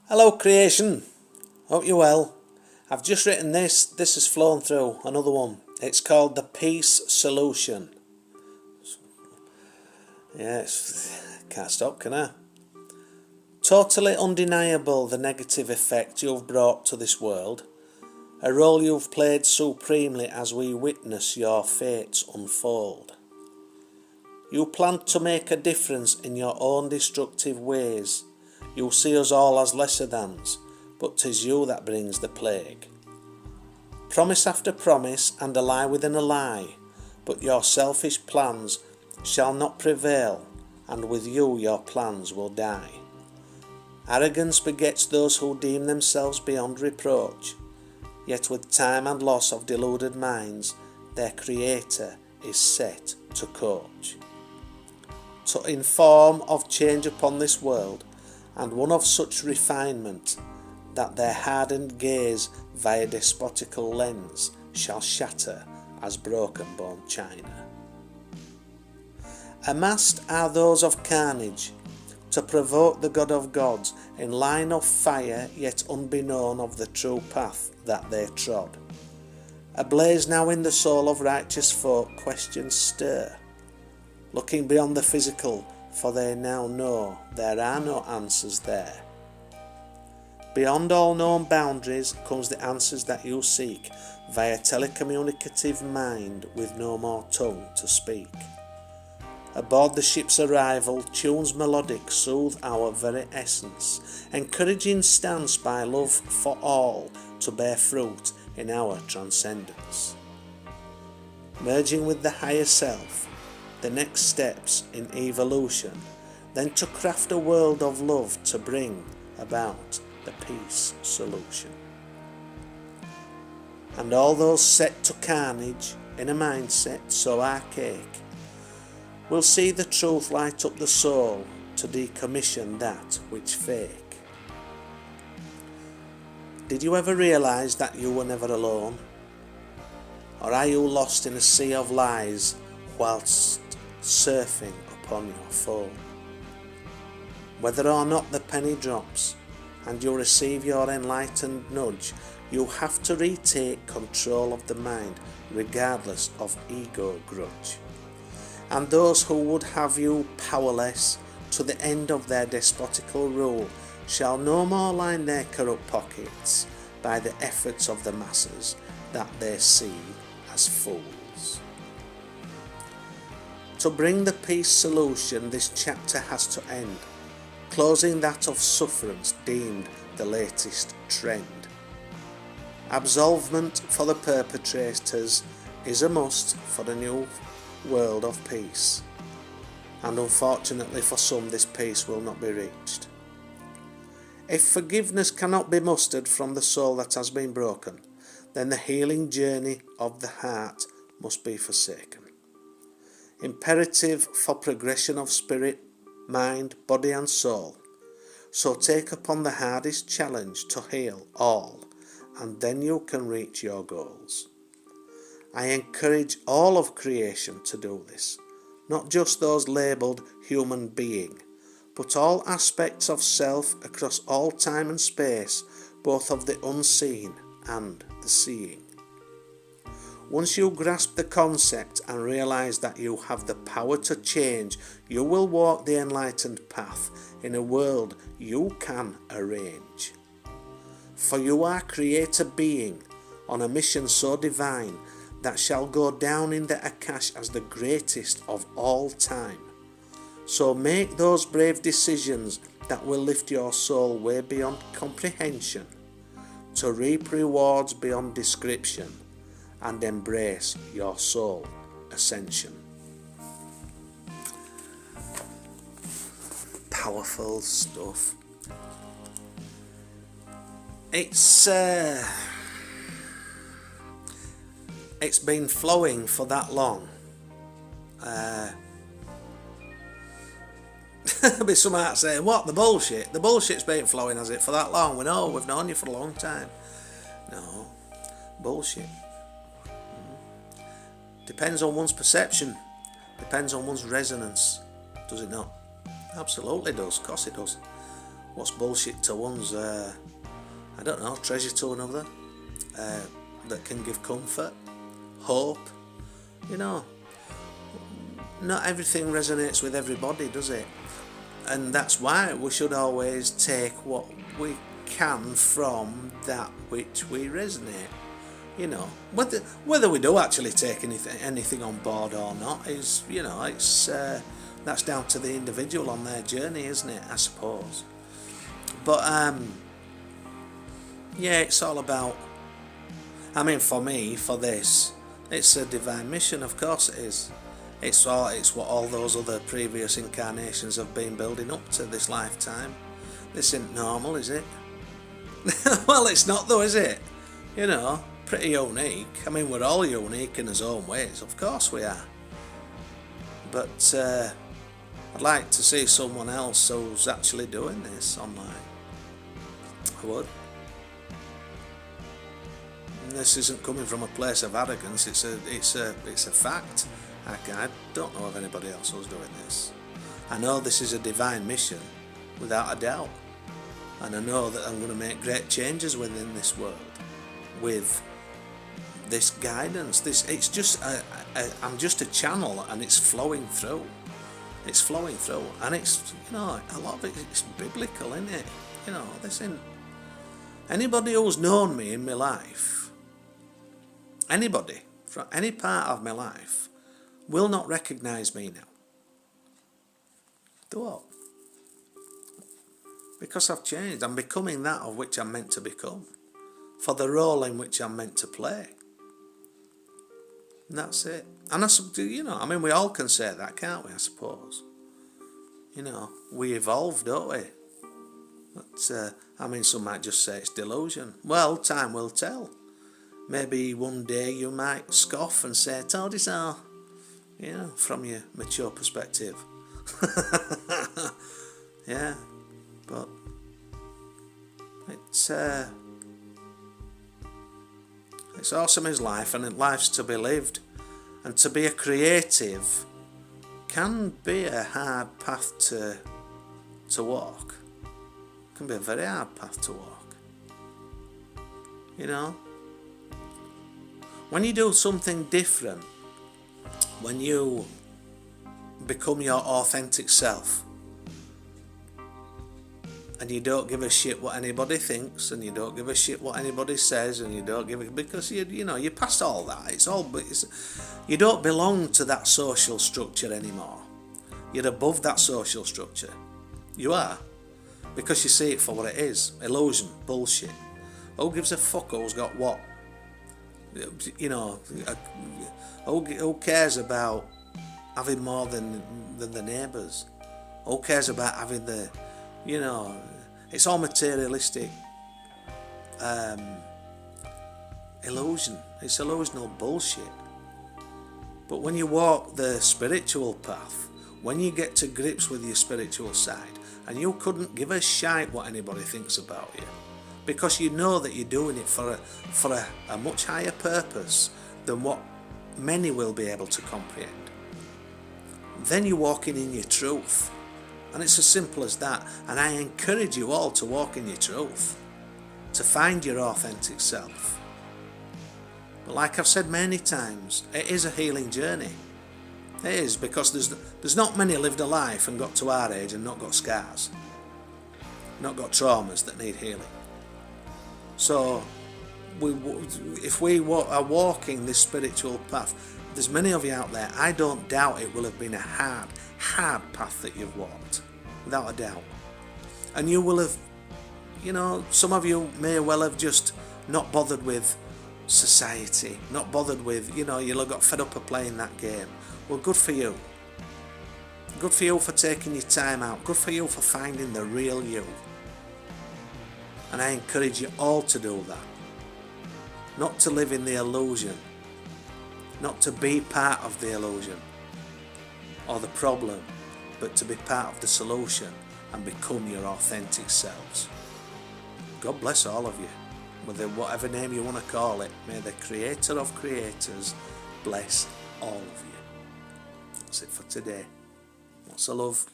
Hello creation, hope you're well. I've just written this has flown through, another one. It's called The Peace Solution. Yes, can't stop, can I? Totally undeniable the negative effect you've brought to this world, a role you've played supremely as we witness your fates unfold. You planned to make a difference in your own destructive ways. You see us all as lesser thans, but 'tis you that brings the plague. Promise after promise and a lie within a lie, but your selfish plans shall not prevail, and with you your plans will die. Arrogance begets those who deem themselves beyond reproach, yet with time and loss of deluded minds, their creator is set to coach. To inform of change upon this world, and one of such refinement, that their hardened gaze via despotical lens shall shatter as broken-bone china. Amassed are those of carnage, to provoke the God of gods in line of fire, yet unbeknown of the true path that they trod. Ablaze now in the soul of righteous folk, questions stir, looking beyond the physical, for they now know there are no answers there. Beyond all known boundaries comes the answers that you seek via telecommunicative mind with no more tongue to speak. Aboard the ship's arrival, tunes melodic soothe our very essence, encouraging stance by love for all to bear fruit in our transcendence. Merging with the higher self, the next steps in evolution, then to craft a world of love to bring about the peace solution. And all those set to carnage in a mindset so archaic will see the truth light up the soul to decommission that which fake. Did you ever realise that you were never alone? Or are you lost in a sea of lies whilst surfing upon your phone? Whether or not the penny drops and you receive your enlightened nudge, you have to retake control of the mind regardless of ego grudge. And those who would have you powerless to the end of their despotical rule shall no more line their corrupt pockets by the efforts of the masses that they see as fools. To bring the peace solution, this chapter has to end, closing that of sufferance deemed the latest trend. Absolvement for the perpetrators is a must for the new world of peace, and unfortunately for some this peace will not be reached. If forgiveness cannot be mustered from the soul that has been broken, then the healing journey of the heart must be forsaken. Imperative for progression of spirit, mind, body and soul. So take upon the hardest challenge to heal all, and then you can reach your goals. I encourage all of creation to do this, not just those labelled human being, but all aspects of self across all time and space, both of the unseen and the seeing. Once you grasp the concept and realise that you have the power to change, you will walk the enlightened path in a world you can arrange. For you are creator being on a mission so divine that shall go down in the Akash as the greatest of all time. So make those brave decisions that will lift your soul way beyond comprehension, to reap rewards beyond description, and embrace your soul ascension. Powerful stuff. It's been flowing for that long. There'll be some out saying, what, the bullshit? The bullshit's been flowing, has it, for that long? We know, we've known you for a long time. No, bullshit. Depends on one's perception. Depends on one's resonance. Does it not? Absolutely does. Of course it does. what's bullshit to one's, I don't know, treasure to another, that can give comfort, hope. You know, not everything resonates with everybody, does it? And that's why we should always take what we can from that which we resonate. You know, whether we do actually take anything on board or not is, you know, it's that's down to the individual on their journey, isn't it? I suppose. But yeah, it's all about. I mean, for me, for this, it's a divine mission. Of course, it is. It's what all those other previous incarnations have been building up to this lifetime. This isn't normal, is it? Well, it's not though, is it? You know, pretty unique. I mean, we're all unique in our own ways, of course we are. But I'd like to see someone else who's actually doing this online. I would. And this isn't coming from a place of arrogance. It's a fact. I don't know of anybody else who's doing this. I know this is a divine mission, without a doubt. And I know that I'm going to make great changes within this world with this guidance. It's just I'm just a channel, and it's flowing through. It's flowing through, and it's, you know, a lot of it, it's biblical, isn't it? You know, this ain't anybody who's known me in my life. Anybody from any part of my life will not recognise me now. Do what? Because I've changed. I'm becoming that of which I'm meant to become, for the role in which I'm meant to play. And that's it. And you know, I mean, we all can say that, can't we? I suppose. You know, we evolve, don't we? But I mean, some might just say it's delusion. Well, time will tell. Maybe one day you might scoff and say, "Told you so." You know, from your mature perspective. Yeah, but it's awesome, is life, and life's to be lived. And to be a creative can be a hard path to walk. It can be a very hard path to walk. You know, when you do something different, when you become your authentic self, and you don't give a shit what anybody thinks, and you don't give a shit what anybody says, and you don't give a, because you know, you're past all that. You don't belong to that social structure anymore. You're above that social structure. You are, because you see it for what it is: illusion, bullshit. Who gives a fuck who's got what? You know, who cares about having more than the neighbours? Who cares about having the, you know, it's all materialistic illusion. It's illusional bullshit. But when you walk the spiritual path, when you get to grips with your spiritual side, and you couldn't give a shite what anybody thinks about you, because you know that you're doing it for a much higher purpose than what many will be able to comprehend, then you're walking in your truth. And it's as simple as that. And I encourage you all to walk in your truth, to find your authentic self. But like I've said many times, it is a healing journey. It is, because there's not many lived a life and got to our age and not got scars, not got traumas that need healing. So if we are walking this spiritual path, there's many of you out there, I don't doubt it will have been a hard path that you've walked, without a doubt. And you will have, you know, some of you may well have just not bothered with society, not bothered with, you know, you'll have got fed up of playing that game. Well, good for you. Good for you for taking your time out. Good for you for finding the real you. And I encourage you all to do that. Not to live in the illusion. Not to be part of the illusion or the problem, but to be part of the solution and become your authentic selves. God bless all of you, with whatever name you want to call it. May the Creator of creators bless all of you. That's it for today. Lots of love.